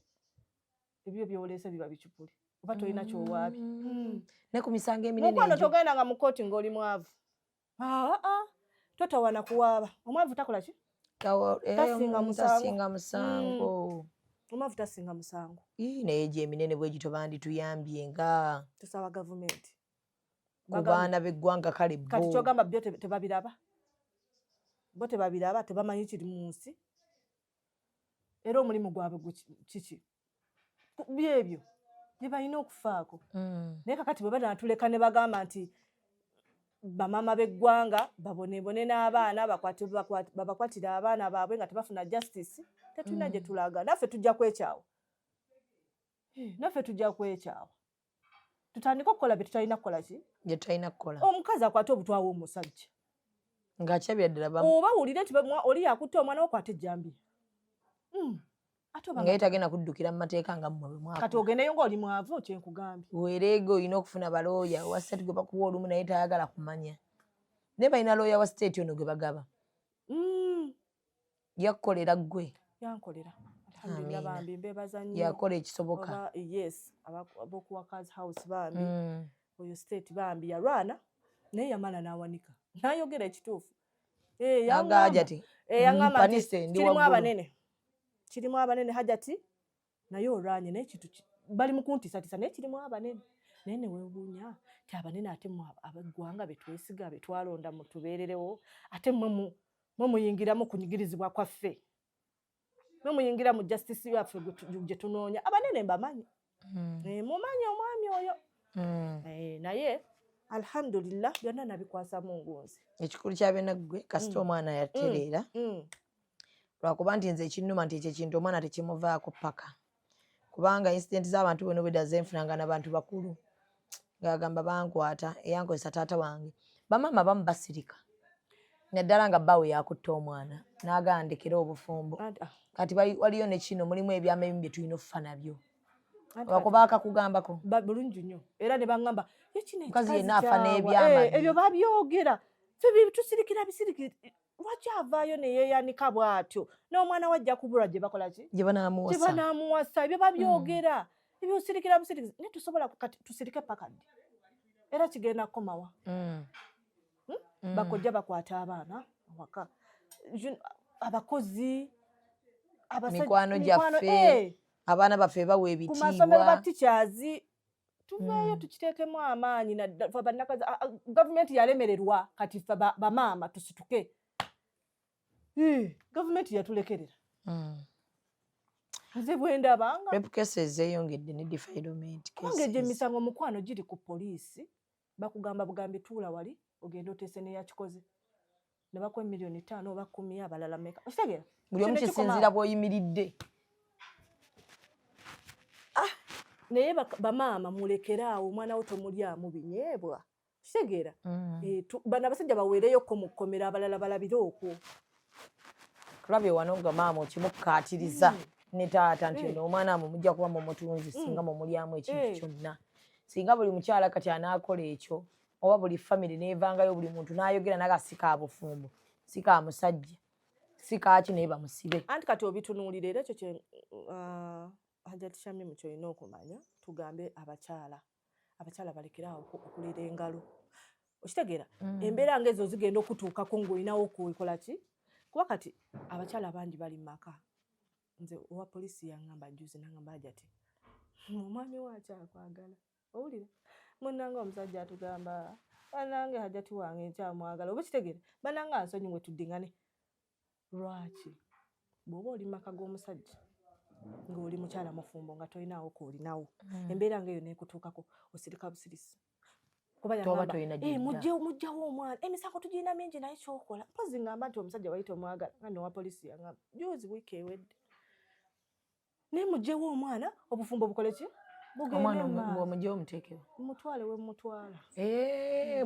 Speaker 1: ebyo byoleese biba bikipuli oba tolina kyowaabi
Speaker 2: ne ku misango eminene
Speaker 1: mukwano togendanga mu kkooti ng'oli mwavu totawana kuwaaba omwavu takola ki
Speaker 2: tasinga musango
Speaker 1: omwavu tasinga musango
Speaker 2: naye gye eminene bwe gito bandituyambye nga
Speaker 1: tusaba gavumenti
Speaker 2: ku baana b'eggwanga kale
Speaker 1: kati kyogamba byo tebabiraba tebamanyi kiri mu nsi era omulimu gwabwe kiki byebyo bye balina okufaako naye kakati bwe banatuleka ne bagamba nti bamaama b'eggwanga babonebone n'abaana babakwatire abaana baabwe nga tebafuna justice tetulina gye tulaga naffe tujja kwekyawa tutandika okukola bye tutalina kukola ki
Speaker 2: gye tutalina kukola
Speaker 1: omukazi akwate obutwawo omusajja
Speaker 2: ng'akyabira ddala
Speaker 1: oba wulire nti oli yakutte omwana wo kwate ejjambiya
Speaker 2: nga yetagenda kuddukira mu mateeka nga mmwe bwe
Speaker 1: kati ogendeyo ng'oli mwavu kyenkugambye
Speaker 2: weereega olina okufuna balooya owa state gwe bakuwa olumu naye tayagala kumanya naye balina looya wa state ono gwe bagaba yakukolera ggwe
Speaker 1: yankolera alhamdulillah bambi mbebaza nnyo
Speaker 2: yakola ekisoboka
Speaker 1: yes abokuwakazi house bambi oyo state bambi yalwana naye yamala n'awanika n'ayogera ekituufu
Speaker 2: Hajati
Speaker 1: yaŋŋamba kirimu abanene Hajati naye olwanye naye kintu bali mu kuntiisatiisa naye kirimu abanene naye ne weebuunya ti abanene ate abaggwanga betwesiga betwalonda mutubeererewo ate mwe muyingiramu kunyigirizibwa kwaffe mwe muyingira mu justice yaffe gye tunoonya abanene mbamanyi mumanyi omwami oyo naye alhamdulillah byonna nabikwasa mu ngunzi
Speaker 2: ekikulu kyabyonna ggwe kasita omwana yatereera lwakuba nti nze ekinnuma nti ekyo ekintu omwana tekimuvaako paka kubanga incident z'abantu bonna bwedda zenfunanga n'abantu bakulu ng'agamba bankwata eyankozesa taata wange bamaama bamu basirika naddala nga bbaawe yakutte omwana n'agandekera obufumbo kati waliyo ne kino mulimu ebyama ebimu bye tulina okufa nabyo lwakuba akakugambako
Speaker 1: bulungi nnyo era ne baŋŋamba
Speaker 2: mukazi yenna afa n'ebyama
Speaker 1: ebyo babyogera tusirikira bisirikira lwaki avaayo neyeeyanika bw'atyo n'omwana we ajja kubulwa gye bakola ki
Speaker 2: gye
Speaker 1: banaamuwasa ebyo babyogera ebyo osirikira busirikira naye tusobola kati tusirike paka ddi era kigenda kukomawa bakojja bakwata abaana awaka abakozi
Speaker 2: mikwano gyaffe abaana baffe bawa ebitiibwa
Speaker 1: ku masomero ba teachers tuveeyo tukiteekemu amaanyi gavumenti yalemererwa kati ffe bamaama tusituke gavumenti yatulekerera nze bwendabanga
Speaker 2: rape cases zeeyongedde ne defilement
Speaker 1: kubanga egyo emisango mukwano giri ku poliisi bakugamba bugambi tuula wali ogenda oteese neyakikoze ne bakuwa $5 million oba 10 abalala meka okitegeera
Speaker 2: buli omu kisinziira bw'oyimiridde
Speaker 1: naye bamaama mulekeraawo omwana wo tomulyamu binyeebwa kitegeera bano abasajja baweereyoko mu kkomera abalala balabire okwo
Speaker 2: tulabye wano nga maama okimukkaatiriza ne taata nti ono omwana amwe mujja kuba mumutunzi singa mumulyamu ekintu kyonna singa buli mukyala kati anaakola ekyo oba buli famire neevangayo buli muntu n'ayogera naga sika bufumbo sika musajja sikaaki naye bamusibe
Speaker 1: anti kati obitunuulira era ekyo Hajati Shamim kyolina okumanya tugambe abakyala balekerawo okulira engalo okitegeera embeera ngaezo zigenda okutuukako ng'olinawo okukola ki kuba kati abakyala bangi bali mu maka nze owa poliisi yaŋŋamba juzi n'aŋŋamba Hajati omwami we akyakwagala owulira munnange omusajja atugamba bannange Hajati wange nkyamwagala oba kitegeera bannange ansonyiwe tuddingane lwaki bw'oba oli mu maka g'omusajja ng'oli mukyala mufumbo nga tolinawo koolinawo embeera ngaeyo neekutuukako osirika busirisi kuba yagamba mujjawo omwana emisango tugirina mingi naye kyokola mpozi ngamba nti omusajja wayita omwagala nga nowa poliisi yagamba juzi wiiki ewedde naye mujjewo omwana obufumbo bukole ki
Speaker 2: omwana omuteekewo
Speaker 1: mutwale we mutwala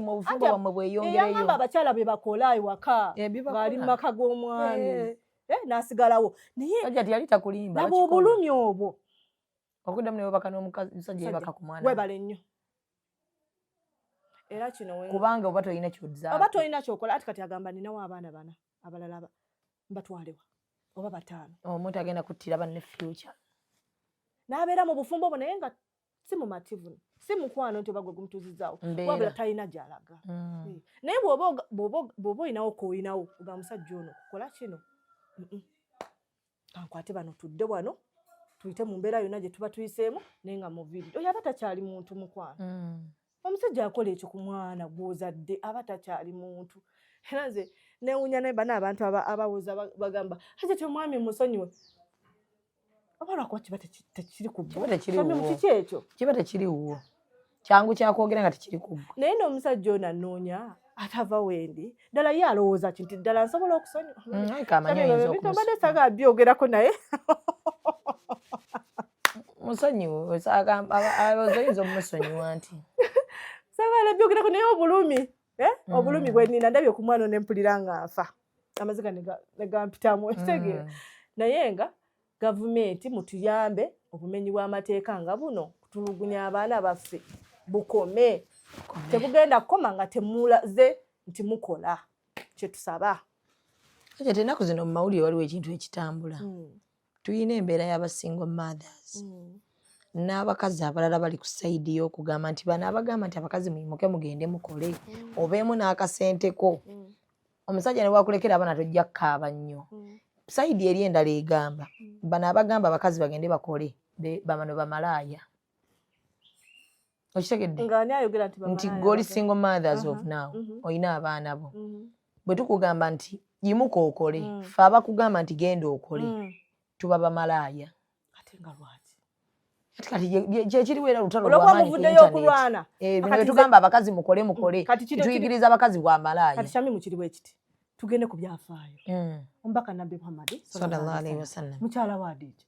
Speaker 2: mu bufumbo bwamwe bweyongereyo
Speaker 1: eyagamba abakyala be bakola ewaka baali mu maka g'omwami n'asigalawo naye
Speaker 2: Hajati yali takulimba
Speaker 1: nabo obulumi obwo
Speaker 2: okuddamu ne webaka n'omusajja yebaka ku mwana
Speaker 1: webale nnyo era kino
Speaker 2: kubanga oba tolina ky'ozzaako
Speaker 1: oba tolina kyokola ati kati agamba ninawo abaana bana abalala mbatwalewa oba 5
Speaker 2: omuntu agenda kuttira banne future
Speaker 1: n'abeera mu bufumbo obwo naye nga si mumativu si mukwano nti oba gwe gumutuuzizzaawo wabula talina gy'alaga naye bw'oba olinawo koolinawo oga musajja ono kukola kino kankwate bano tudde wano tuyite mu mbeera yonna gye tuba tuyiseemu naye nga mu vidiyo oyo aba takyali muntu mukwano omusajja akola ekyo ku mwana gw'ozadde aba takyali muntu era nze neewunya naye bana abantu abawoza bagamba Hajati omwami musonyiwe oba lwakuba kiba tekiri ku kiki ekyo
Speaker 2: kiba tekiriwo kyangu kyakwogera nga tekiri ku
Speaker 1: naye n'omusajja ono anoonya atava wendi ddala ye alowooza ki nti ddala nsobola okusonyiwabadde saga byogerako naye
Speaker 2: musonyiwe oyinza omusonyiwa nti
Speaker 1: sagala byogerako naye obulumi obulumi bwe nnina ndabye ku mwana nempulira nga nfa amaziga ne gampitamu ekitegeera naye nga gavumenti mutuyambe obumenyi bw'amateeka nga buno kutulugunya abaana baffe bukome tebugenda kukoma nga temulaze nti mukola kyetusaba
Speaker 2: Hajati ennaku zino mu mawulire waliwo ekintu ekitambula tuyina embeera y'abasingle mothers n'abakazi abalala bali ku sayidi y'okugamba nti bano abagamba nti abakazi muyimuke mugende mukole obeemu n'akasenteko omusajja ne bwakulekera abaana tojja kukaaba nnyo sayidi eri endala egamba bano abagamba abakazi bagende bakole bamano bamalaaya okitegedde nti goli single mothers of now olina abaana bo bwe tukugamba nti yimuka okole fe abakugamba nti genda okole tuba bamalaaya kati kyekiriwo era olutalo lw'amaanyi ku internet bino betugamba abakazi mukole tuyigiriza abakazi bwamalaaya
Speaker 1: kati kyami mukiri bwe kiti tugende ku byafaayo omubaka nabbi Muhammad
Speaker 2: sallallahu alaihi wasallam
Speaker 1: mukyala wa Hadija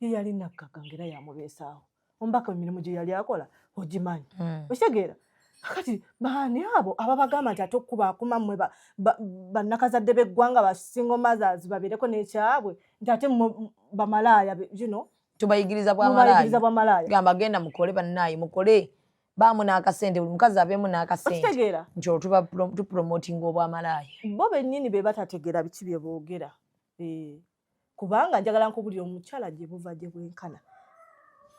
Speaker 1: ye yali nakkaga ngera yamubeesaawo omubaka emirimu gye yali akola ogimanyi okitegeera kati baani abo ababagamba nti ate okuba akuma mmwe bannakazadde b'eggwanga ba single mothers babeereko n'ekyabwe nti ate bamalaaya
Speaker 2: tubayigiriza bwamalaaya gamba genda mukole bannaayi mukole baamu n'akasente buli mukazi abeemu n'akasente nti olwo tupromotinga obwamalaaya
Speaker 1: bo bennyini be batategeera biki bye boogera kubanga njagala nkubulira omukyala gye buva gye bwenkana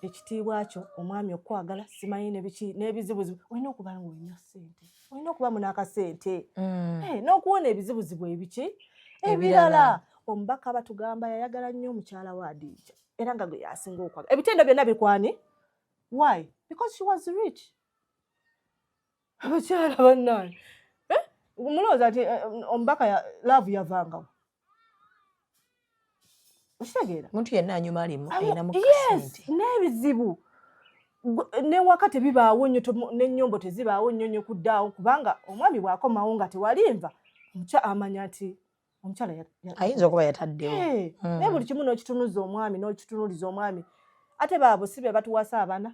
Speaker 1: ekitiibwa kyo omwami okwagala simanyi n'ebizibuzibu olina okuba nga olina ssente olina okubamu n'akasente n'okuwona ebizibuzibu ebiki ebirala omubaka batugamba yayagala nnyo omukyala wa Hadija era nga gwe yasinga okwagala ebitendo byonna bikwani why because she was rich abakyala bannaye mulowooza ati omubaka laavu yavangawo okitegeera
Speaker 2: muntu yenna anyuma alimu ayinamu
Speaker 1: kasente n'ebizibu newaka tebibaawo nnyo n'ennyombo tezibaawo nnyo kuddaawo kubanga omwami bw'akomawo nga tewalimva amanya nti omukyala
Speaker 2: ayinza okuba yataddewo
Speaker 1: naye buli kimu n'okitunuza omwami n'okitunuliza omwami ate baabo si be batuwasa abaana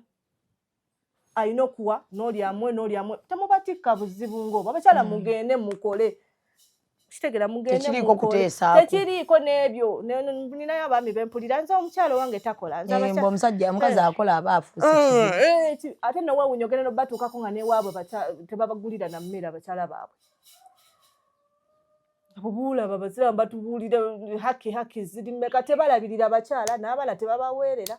Speaker 1: ayina okuwa n'olyamwe temubatikka buzibu ng'obwo abakyala mugende mukole kitegera mugende mukole tekiriiko n'ebyo ninayo abaami bempulira nze omukyala owange takola
Speaker 2: omukazi akola aba afuuse
Speaker 1: ate nowewunya ogenda nobatuukako nga newaabwe tebabagulira na mmere abakyala baabwe abubuulaba abasiraamu batubuulira haki ziri mmeka tebalabirira abakyala n'abaana tebabaweerera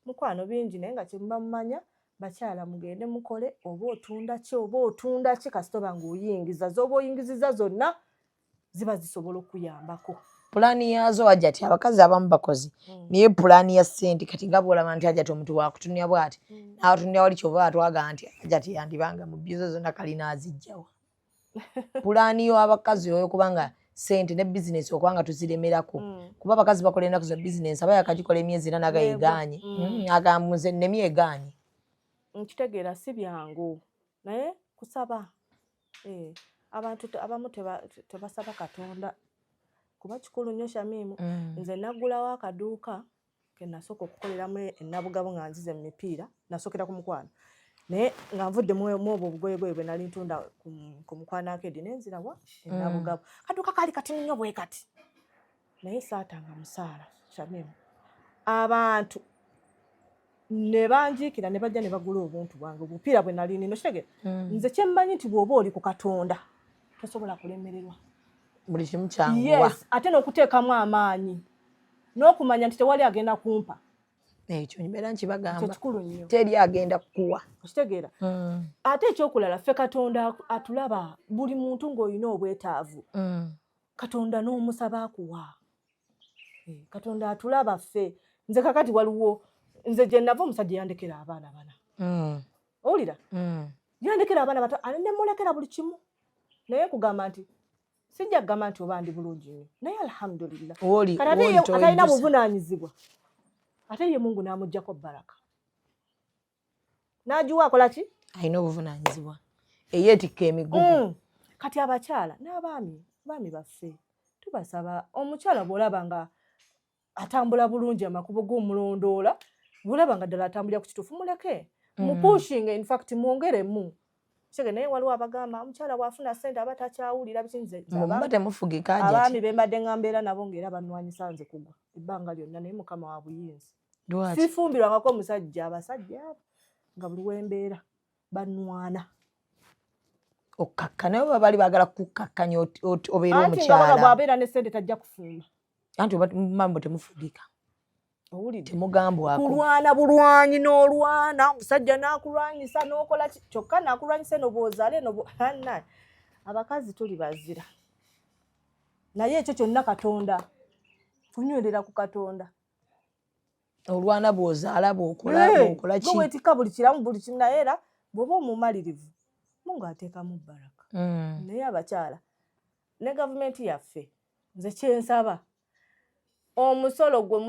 Speaker 1: mukwano bingi naye nga kyemuba mumanya bakyala mugende mukole oba otunda ki kasitoba ng'oyingiza zoba oyingiziza zonna ziba zisobola okuyambako
Speaker 2: pulaani yaazo wajja ati abakazi abamu bakozi naye pulaani ya ssente kati nga bwolaba nti ajja ti omuntu wakutunya bw'ati n'abatunira wali kyova atwaga nti ajja ti yandibanga mu bbizo zonna kalina azijjawa pulaani yo abakazi oyo kubanga ssente ne bizinesi okubanga tuziremerako kuba abakazi bakola ennaku za bizinesi aba yakagikola emyezi era nagayegaanye agambuze nemyegaanye
Speaker 1: nkitegeera si byangu naye kusaba abantu abamu tebasaba Katonda kuba kikulu nnyo Shamimu nze naggulawo akaduuka ke nasooka okukoleramu ennabugabo nga nzize mu mipiira nasookera ku mukwano naye nga nvudde mu obwo obugoyegoye bwe nali ntunda ku mukwano akedi nenzirawa ennabugabo kaduuka kaali kati nnyo bwe kati naye saatanga musaala Shamimu abantu ne banjiikira ne bajja ne bagula obuntu bwange obupiira bwe nali nino kitegere nze kyemmanyi nti bw'oba oli ku Katonda tosobola kulemererwa
Speaker 2: buli kimu kyanguwa
Speaker 1: ate n'okuteekamu amaanyi n'okumanya nti tewali agenda kumpa
Speaker 2: ekyo mbeera nkibagamba
Speaker 1: kikulu nnyo
Speaker 2: teri agenda kukuwa
Speaker 1: okitegeera ate ekyokulala ffe Katonda atulaba buli muntu ng'olina obwetaavu Katonda n'omusaba akuwa Katonda atulaba ffe nze kakati waliwo nze gye nava omusajja yandekera abaana bana owulira yandekera abaana bato ane nemulekera buli kimu naye kugamba nti sijja kugamba nti oba ndi bulungi nnyo naye alhamdulillah kati atalina buvunaanyizibwa ate ye Mungu n'amuggyako baraka n'agiwa akola ki
Speaker 2: alina obuvunaanyizibwa eyeetikka emigugu
Speaker 1: kati abakyala n'abaami baffe tubasaba omukyala bw'olaba nga atambula bulungi amakubo g'omulondoola bw'olaba nga ddala atambulira ku kituufu muleke mupushinga in fact mwongeremu kige naye waliwo abagamba omukyala bw'afuna ssente aba takyawulira bikinze
Speaker 2: muba temufugika
Speaker 1: abaami bembadde nga mbeera nabo ng'era bannwanyisa nze kugwa ebbanga lyonna naye mukama wa buyinza sifumbirwangako omusajja abasajja nga buli wembeera bannwana
Speaker 2: okkakkana oba bali baagala kukkakkanya obeera omukyala
Speaker 1: anti nga bw'abeera ne ssente tajja kufumba
Speaker 2: anti mambo temufugika
Speaker 1: owulidde
Speaker 2: temugambwako
Speaker 1: kulwana bulwanyi n'olwana omusajja n'akulwanyisa n'okola kyokka n'akulwanyisa eno bw'ozaala eno hanna abakazi tuli bazira naye ekyo kyonna Katonda kunywerera ku Katonda
Speaker 2: olwana bw'ozaala bw'okola ki
Speaker 1: weetikka buli kiramu buli kimu naye era bw'oba omumalirivu Mungu ateekamu baraka naye abakyala ne gavumenti yaffe nze kyensaba omusolo gwe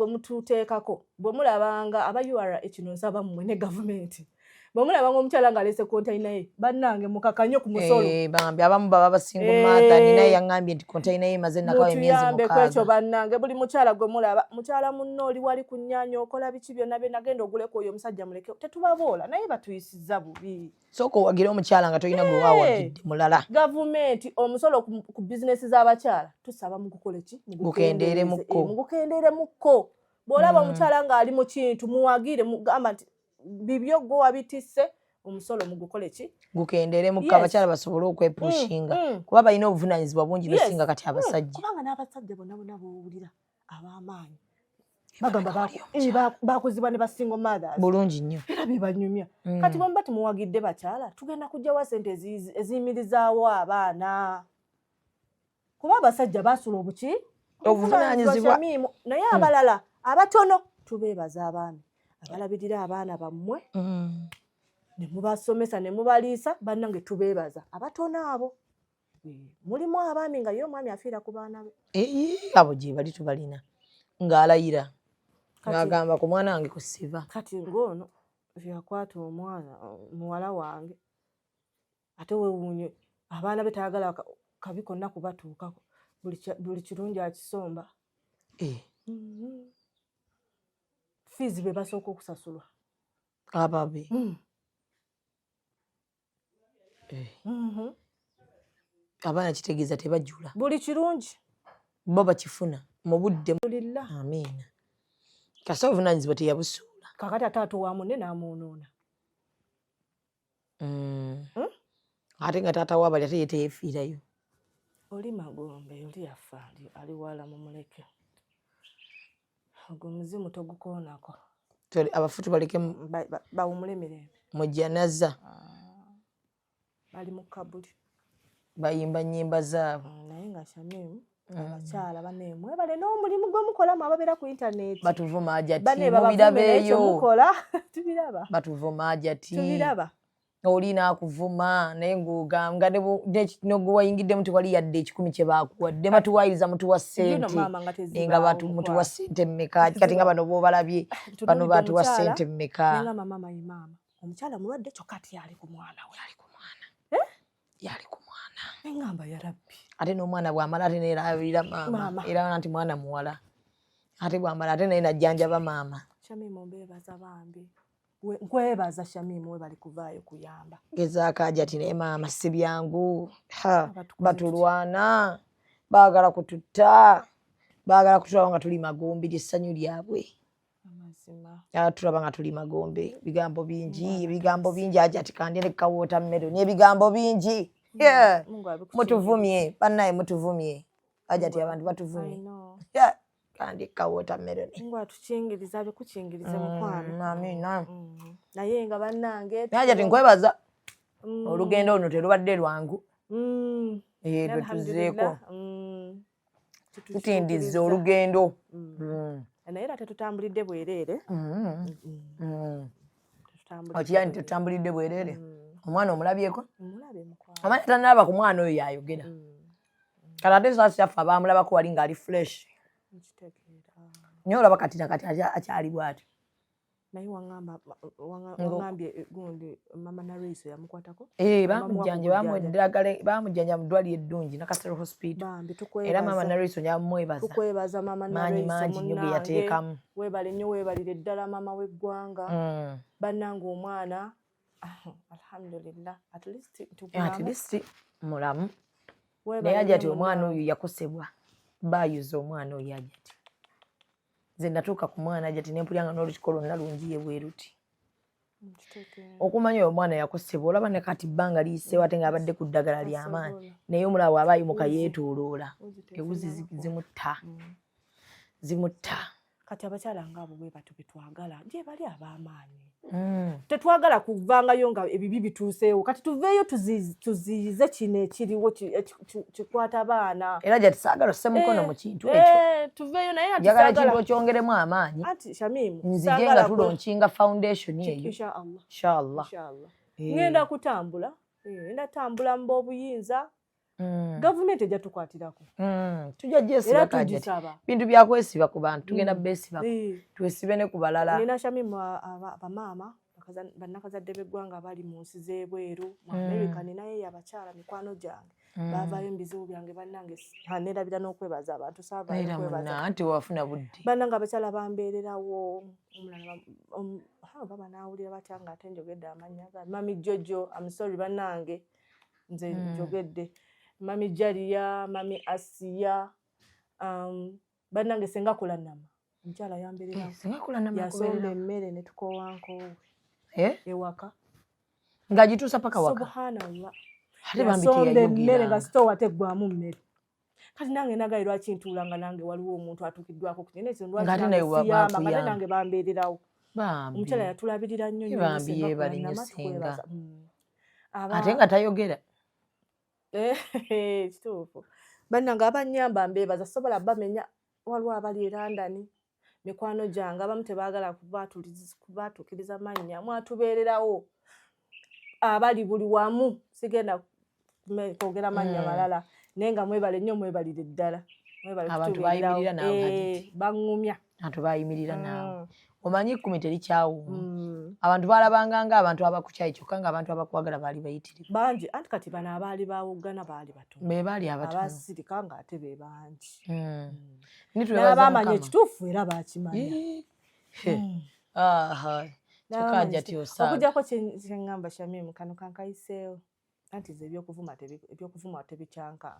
Speaker 1: mututeekako bwe mulabanga aba URA kino nsaba mmwe ne gavumenti bwe mulabanga omukyala ng'aleese kontayina ye bannange mukakanye ku musolo
Speaker 2: bambi abamu baba basinga maata ninaye yaŋŋambye nti kontayina ye maze nakawa emyezi
Speaker 1: mutuyambe kwekyo bannange buli mukyala gwe mulaba mukyala munno oli wali ku nnyaanya okola biki byonna nagenda oguleko oyo omusajja muleke tetubaboola naye batuyisiza bubi
Speaker 2: sooka owagira omukyala nga tolina gwe waawagidde mulala
Speaker 1: gavumenti omusolo ku bizinesi z'abakyala tusaba mugukola ki mugukendeeremukko bw'olaba omukyala ng'ali mu kintu muwagire mugamba nti bibyo gwe wabitisse omusolo mugukole ki
Speaker 2: gukendeeremukko abakyala basobole okwepushinga kuba balina obuvunaanyizibwa bungi besinga kati abasajja
Speaker 1: kubanga n'abasajja bonna bowulira ab'amaanyi bagamba bakuzibwa ne basingo mothers
Speaker 2: bulungi nnyo
Speaker 1: era bibanyumya kati bwe muba tumuwagidde bakyala tugenda kugyawa sente eziyimirizaawo abaana kuba abasajja basula obuki
Speaker 2: obuvunaanyizibwa
Speaker 1: naye abalala abatono tubeebaza abaami abalabirira abaana bammwe ne mubasomesa ne mubaliisa bannange tubeebaza abatono abo mulimu abaami nga ye omwami afiira ku baana be
Speaker 2: abo gye bali tubalina ng'alayira ng'agamba ku mwana wange kusiba
Speaker 1: kati ng'ono vyakwata omwana muwala wange ate wewuunye abaana be tayagala kabi konna kubatuukako buli kirungi akisomba fiizi be basooka okusasulwa
Speaker 2: ababe abaana kitegeeza tebajjula
Speaker 1: buli kirungi
Speaker 2: bo bakifuna mu budde
Speaker 1: lillah
Speaker 2: amiina kasi obuvunaanyizibwa teyabusuula
Speaker 1: kakati ataato wa munne n'amwonoona
Speaker 2: ate nga taata waabali ate ye teyeefiirayo
Speaker 1: oli magombe oli yafa ali wala mumuleke ogwo muzimu togukoonako
Speaker 2: abafutu baleke
Speaker 1: bawumule mirembe
Speaker 2: mujjanaza
Speaker 1: bali mu kabuli
Speaker 2: bayimba nnyimba zaabo
Speaker 1: naye nga Shamimu abakyala baneemwebale n'omulimu gwe mukolamu ababeera ku intaneti
Speaker 2: batuvuma ajati mubirabeeyo
Speaker 1: mukola tubiraba
Speaker 2: batuvuma ajati
Speaker 1: tubiraba
Speaker 2: oli naakuvuma naye ng'oganga nogwe wayingiddemu tewali yadde 10 kye baakuwadde batuwaayiriza mutuwa ssente nga mutuwa ssente mmeka kati nga bano boobalabye bano batuwa ssente mmeka
Speaker 1: nga mama maama omukyala mulwadde kyokka ati yali ku mwana yali ku mwana engamba ya rabbi
Speaker 2: ate n'omwana bw'amala ate neerabirira maama era nti mwana muwala ate bw'amala ate naye najjanjaba maama
Speaker 1: Shamimu mbeebaza bambi nkwebaza Shamimu we bali kuvaayo kuyamba
Speaker 2: gezaako ajati naye maama si byangu batulwana baagala kututta baagala kutulaba nga tuli magombe lyessanyu lyabwe tulaba nga tuli magombe ebigambo bingi ajati kandi ne kawoota meloni ebigambo bingi mutuvumye bannaye mutuvumye ajati abantu batuvumye kandi kawoota meloni
Speaker 1: ngo atukingiriza abe kukingirize mukwano
Speaker 2: amiina
Speaker 1: naye nga bannange
Speaker 2: ajati nkwebaza olugendo luno terubadde lwangu lwe tuzeeko tutindiza olugendo
Speaker 1: naye era tetutambulidde bwereere
Speaker 2: okiyani tetutambulidde bwereere omwana omulabyeko omwana tanalaba ku mwana oyo yayogera kati ate saasi yaffe abamulabako wali ng'ali fresh naye olaba kati nakati akyali bw'atyo
Speaker 1: naye wangambye gundi mama Naraiso yamukwatako
Speaker 2: bamujjanja mu ddwaliro eddungi Nakasero hospital era mama Naraiso nyamwebaza
Speaker 1: tukwebaza mama
Speaker 2: maanyi mangi nnyo ge yateekamu
Speaker 1: weebale nnyo weebalire ddala mama w'eggwanga bannanga omwana alhamdulillah at least
Speaker 2: mulamu naye ajati omwana oyo yakosebwa baayuza omwana oyo ajati nze natuuka ku mwana ajati nempulya n'olukiiko lwonna lungiye bwe ruti okumanya oyo omwana yakosebwa olaba ne kati bbanga liyiseewo ate ng'abadde ku ddagala ly'amaanyi naye omulaba aba ayimuka yeetooloola ewuzi zimutta
Speaker 1: kati abakyala ng'abo bwe batu betwagala gye bali ab'amaanyi tetwagala kuvangayo nga ebibi bituuseewo kati tuveeyo tuziyize kino ekiriwo kikwata abaana
Speaker 2: era gye tusaagala osse mukono mu kintu ekyo
Speaker 1: tuveeyo naye
Speaker 2: njagala ekintu okyongeremu amaanyi
Speaker 1: anti Shamimu
Speaker 2: nzije nga tulonkinga foundation eyo
Speaker 1: inshallah ngenda kutambula tambula mu b'obuyinza gavumenti ejja tukwatirako
Speaker 2: tujja gyesiba bintu byakwesiba ku bantu tugenda beesiba twesibe ne ku balala
Speaker 1: nina Shamimu bamaama bannakazadde b'eggwanga bali mu nsi z'ebweru mu America ninaye abakyala mikwano gyange baavaayo mu byange bannange neerabira n'okwebaza abantu saavaayo okwebaza
Speaker 2: anti wafuna budde
Speaker 1: bannange abakyala bambeererawo omulala baba naawulira batya nga ate njogedde amannya mami Jojo I'm sorry bannange nze njogedde mami Jaliya mami Asiya bannange senga kola nama omukyala yambeererawo yasomba emmere ne tukowankoowe ewaka
Speaker 2: nga gituusa paka waka
Speaker 1: subhanallah
Speaker 2: ate bambite
Speaker 1: emmere nga sitowa teggwamu mmere kati nange nagaye lwaki ntuulanga nange waliwo omuntu atuukiddwako ku kino lwakiyamba nga nange bambeererawo omukyala yatulabirira nnyo
Speaker 2: bambi yeebalinyo senga ate nga tayogera
Speaker 1: kituufu bannange abanyamba mbeebaza sobola bamenya waliwo abali e London mikwano gyange abamu tebaagala kubaatuukiriza mannya mwatubeererawo abali buli wamu sigenda kwogera mannya malala naye nga mwebale nnyo mwebalire ddala
Speaker 2: abantu bayimirira
Speaker 1: baŋŋumya
Speaker 2: abantu bayimirira naawe omanyi ekkumi terikyawuuma abantu balabanga nga abantu abakukyayi kyokka nga abantu abakwagala baali bayitirivu
Speaker 1: bangi anti kati bano abaali bawogana baali batono
Speaker 2: be baali abatono
Speaker 1: abasirika ng'ate be bangi
Speaker 2: n'abamanya
Speaker 1: ekituufu era baakimanya okujjako kyeŋŋamba Shamimu kano kankayiseewo anti ze ebyokuvuma tebikyanka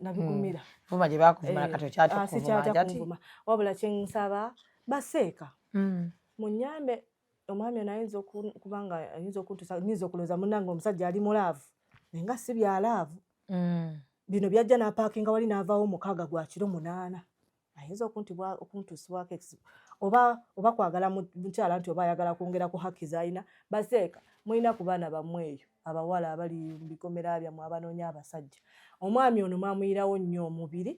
Speaker 1: nabigumira
Speaker 2: vuma gye bakuvuma kati okyakuvuma
Speaker 1: wabula kyensaba baseeka munyambe omwami ono ayinza okuba nga ayinza okuntusa nyinza okulowooza munnange omusajja ali mulaavu naye nga si byalaavu bino byajja n'apaakinga wali n'avaawo 6:8 ayinza okuntusibwako ekizibu oba kwagala mukyala nti oba ayagala kwongera ku haki z'alina baseeka mulina ku baana bammwe eyo abawala abali mu bikomera byammwe abanoonya abasajja omwami ono mwamuyirawo nnyo omubiri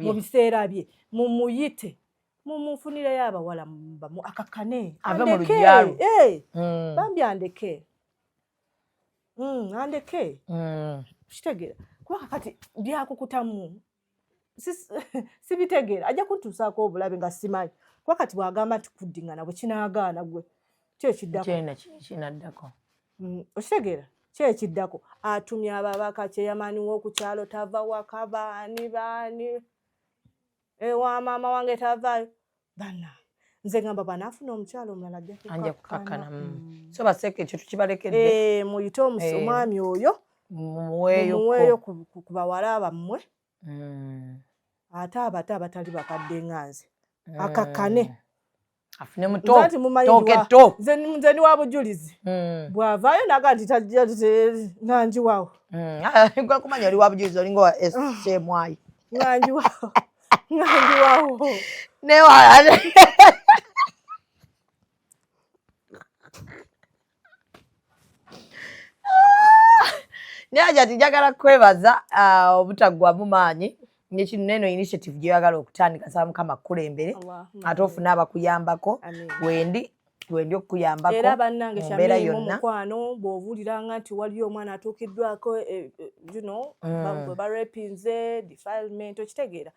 Speaker 1: mu biseera bye mumuyite mumufunireyo abawala akakane
Speaker 2: ave mu lugyalo
Speaker 1: bambi andeke kitegeera kuba kati byakukutamu sibitegeera ajja kuntuusaako obulabe nga simanyi kuba kati bw'agamba nti kuddingana bwe kinaagaana gwe
Speaker 2: kinaddako
Speaker 1: okitegeera kyekiddako atumye ababaka kyeyamaniwo ku kyalo tava waka baani ewa maama wange tavaayo bana nze ngamba banaafuna omukyalo omulala
Speaker 2: ajja kukakkana so baseeka ekyo tukibalekedde
Speaker 1: muyite omwami oyo mumuweeyo ku bawala bammwe ate abato abatali bakadde nga nze akakkane
Speaker 2: afune mutoketo
Speaker 1: nze ni wa bujulizi bw'avaayo naga nti tajja nanjiwawo
Speaker 2: gwa kumanya oli wa bujulizi olinga wa SMY
Speaker 1: nanjiwawo
Speaker 2: naye ati njagala kwebaza obutaggwamu maanyi nekino neno initiative gyoyagala okutandika nsaba Mukama kukulembere ate ofune abakuyambako wendi okukuyambako
Speaker 1: era bannange Shamimu mukwano bw'obuuliranga nti waliyo omwana atuukiddwako bwe barepinze defilement okitegeera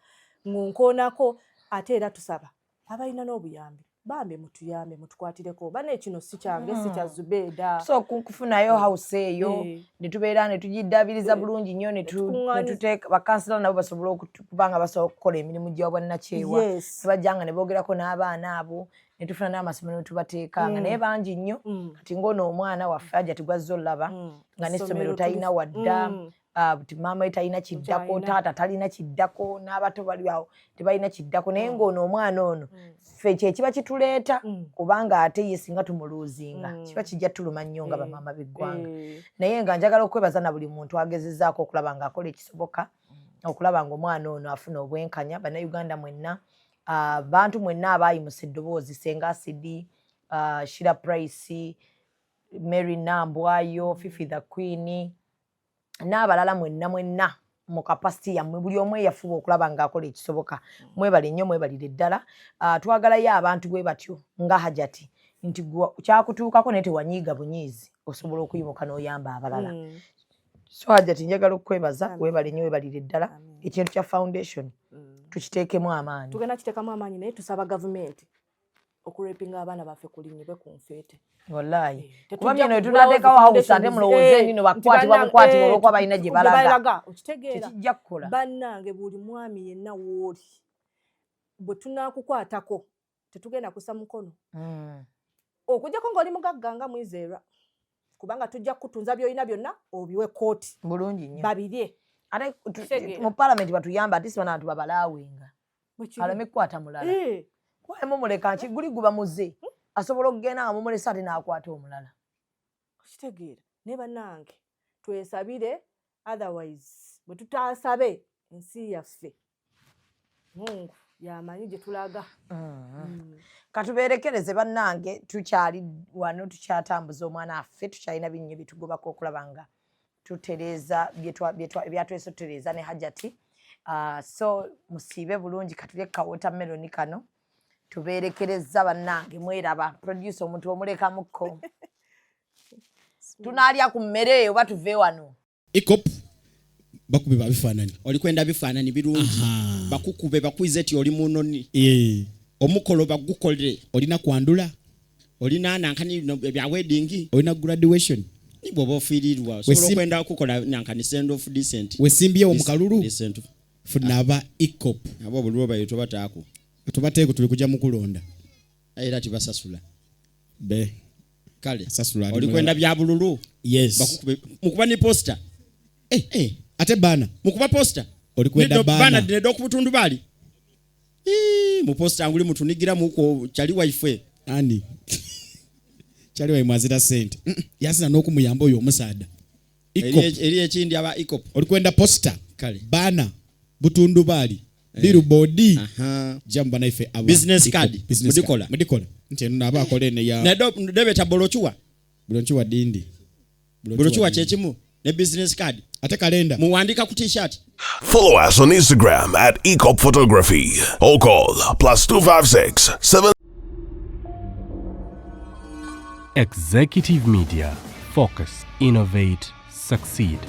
Speaker 1: ngonkoonako ate era tusaba abalina n'obuyambi bambi mutuyambe mutukwatireko bane kino si kyange si kya Zubeida
Speaker 2: so kufunayo house eyo netubeera netugiddaabiriza bulungi nnyo netuteeka bakansila nabo basobola okubanga basobola okukola emirimu gy'obwannakyewa tebajjanga ne boogerako n'abaana abo netufuna n'amasomero netubateekanga naye bangi nnyo kati ng'ono omwana waffe ajja tigwazza olaba nga n'essomero talina wadda maama we talina kiddako taata talina kiddako n'abato bali awo tebalina kiddako naye ng'ono omwana ono ffe kyekiba kituleeta kubanga ate ye singa tumuluuzinga kiba kijja tuluma nnyo nga bamaama b'eggwanga naye nga njagala okwebaza na buli muntu agezezzaako okulaba ng'akola ekisoboka okulaba ng'omwana ono afuna obwenkanya bannayuganda mwenna bantu mwenna abayimusa eddoboozi Senga Sidi, Shira Price, Mary Nambwayo, Fifi the Queen n'abalala mwenna mu kapasiti yammwe buli omu yafuba okulaba ng'akola ekisoboka. Mwebale nnyo, mwebalire ddala. Twagalayo abantu bwe batyo nga Hajati nti kyakutuukako naye tewanyiiga bunyiizi osobola okuyimuka n'oyamba abalala. So Hajati njagala okwebaza, webale nnyo, webalire ddala. Ekintu kya foundation tukiteekemu amaanyi.
Speaker 1: Tugenda kiteekamu amaanyi naye tusaba gavumenti okurepinga abaana baffe kulinyibwe ku nfeete.
Speaker 2: Wallahi. Kuba bino tunateekawo house ate mulowooze nino bakwatibwa bukwatibwa olw'okuba balina gye balaga.
Speaker 1: Okitegeera.
Speaker 2: Tekijja kukola.
Speaker 1: Bannange buli mwami yenna w'oli bwe tunaakukwatako tetugenda kussa mukono. Okujjako ng'oli mugagga nga Mwizeerwa. Kubanga tujja kutunza by'olina byonna obiwe kooti.
Speaker 2: Bulungi nnyo.
Speaker 1: Babirye.
Speaker 2: Ate mu parliament batuyamba ati sibana bantu babalaawenga. Aleme kukwata mulala. Kwaye mumuleka nkiguli guba muze. Asobola okugenda nga mumulesa ate n'akwata omulala.
Speaker 1: Okitegeera. Ne bannange twesabire, otherwise bwe tutaasabe ensi yaffe Mungu yamanyi gye tulaga.
Speaker 2: Katubeerekereze bannange, tukyali wano tukyatambuza omwana affe, tukyalina binnyo bitugobako okulaba nga tutereeza byatwese tutereeza ne Hajati. So musiibe bulungi katulye ka watermelon kano. Tubeerekereza bannange, mweraba producer omuntu omulekamuko. Tunaalya ku mmere oba tuve wano.
Speaker 10: Ikop bakube babifaananyi.
Speaker 11: Oli kwenda bifaananyi birungi. Bakukube bakwize eti oli munoni. Omukolo bagukole.
Speaker 10: Olina kwandula.
Speaker 11: Olina nankani bya wedding.
Speaker 10: Olina graduation.
Speaker 11: Nibo bofiirirwa. Solo kwenda kukola nankani send off decent.
Speaker 10: Wesimbyewo mu kalulu.
Speaker 11: Decent.
Speaker 10: Funaba Ikop.
Speaker 11: Abo bulwo bayeto bataako.
Speaker 10: Tubateeko tuli kujja mu kulonda.
Speaker 11: Era tibasasula.
Speaker 10: Be.
Speaker 11: Kale.
Speaker 10: Sasula.
Speaker 11: Oli kwenda bya bululu.
Speaker 10: Yes.
Speaker 11: Bakukube mukuba ni poster.
Speaker 10: Ate bana.
Speaker 11: Mukuba poster.
Speaker 10: Oli kwenda bana.
Speaker 11: Bana dedo kubutundu bali. Mu poster anguli mutunigira muko chali wife.
Speaker 10: Ani. Chali wa mwazira sente. Yasina n'okumuyamba oyo omusaada.
Speaker 11: Ikop. Eri ekindi aba Ikop.
Speaker 10: Oli kwenda poster.
Speaker 11: Kale.
Speaker 10: Bana. Butundu bali. Billboard. Jamba naife aba.
Speaker 11: Business card.
Speaker 10: Mudikola. Nti naba akole ne ya.
Speaker 11: Nedo debeta bolochuwa.
Speaker 10: Bolochuwa dindi.
Speaker 11: Bolochuwa chechimu. Ne business card.
Speaker 10: Ate kalenda.
Speaker 11: Muwandika ku t-shirt.
Speaker 3: Follow us on Instagram at Ikop Photography or call +256 7.
Speaker 9: Executive Media. Focus, innovate, succeed.